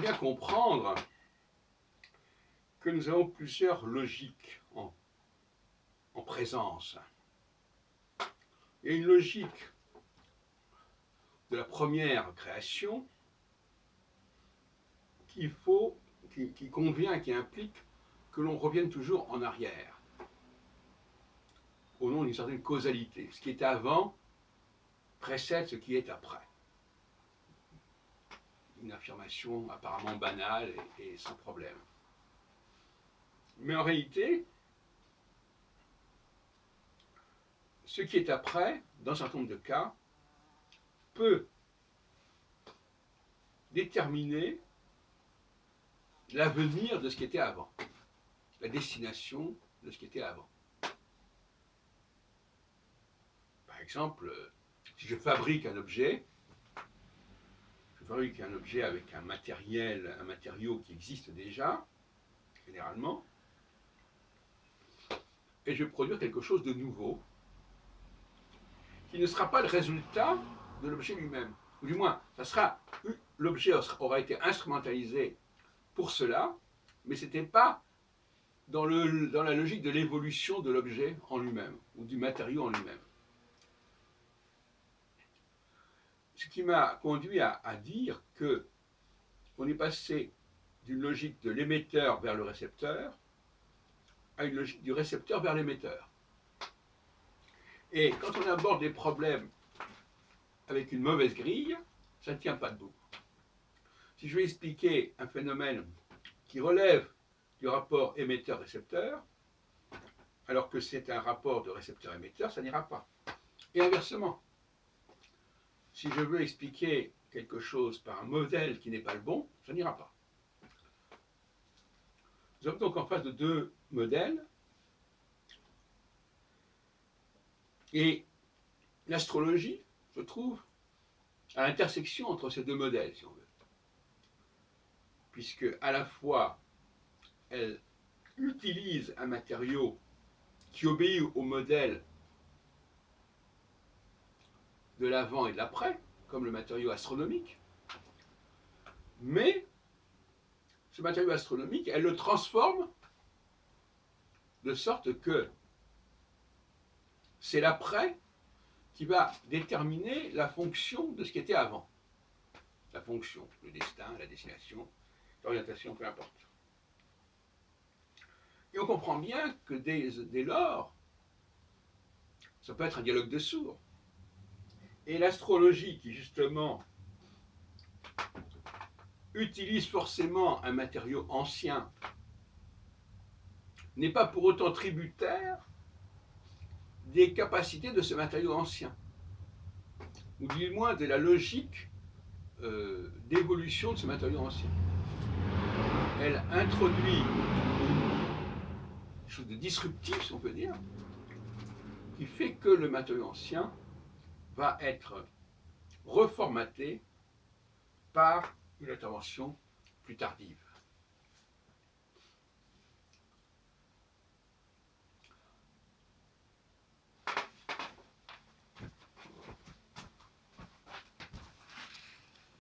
bien comprendre que nous avons plusieurs logiques en présence. Il y a une logique de la première création qui convient, qui implique que l'on revienne toujours en arrière, au nom d'une certaine causalité. Ce qui est avant précède ce qui est après. Une affirmation apparemment banale et sans problème. Mais en réalité, ce qui est après, dans un certain nombre de cas, peut déterminer l'avenir de ce qui était avant, la destination de ce qui était avant. Par exemple, si je fabrique un objet, avec un matériau qui existe déjà, généralement, et je vais produire quelque chose de nouveau, qui ne sera pas le résultat de l'objet lui-même. Ou du moins, l'objet aura été instrumentalisé pour cela, mais ce n'était pas dans la logique de l'évolution de l'objet en lui-même, ou du matériau en lui-même. Ce qui m'a conduit à dire qu'on est passé d'une logique de l'émetteur vers le récepteur à une logique du récepteur vers l'émetteur. Et quand on aborde des problèmes avec une mauvaise grille, ça ne tient pas debout. Si je vais expliquer un phénomène qui relève du rapport émetteur-récepteur, alors que c'est un rapport de récepteur-émetteur, ça n'ira pas. Et inversement, si je veux expliquer quelque chose par un modèle qui n'est pas le bon, ça n'ira pas. Nous sommes donc en face de deux modèles, et l'astrologie se trouve à l'intersection entre ces deux modèles, si on veut. Puisque à la fois, elle utilise un matériau qui obéit au modèle de l'avant et de l'après, comme le matériau astronomique, mais ce matériau astronomique, elle le transforme de sorte que c'est l'après qui va déterminer la fonction de ce qui était avant. La fonction, le destin, la destination, l'orientation, peu importe. Et on comprend bien que dès lors, ça peut être un dialogue de sourds. Et l'astrologie qui, justement, utilise forcément un matériau ancien, n'est pas pour autant tributaire des capacités de ce matériau ancien, ou du moins de la logique d'évolution de ce matériau ancien. Elle introduit quelque chose de disruptif, si on peut dire, qui fait que le matériau ancien va être reformaté par une intervention plus tardive.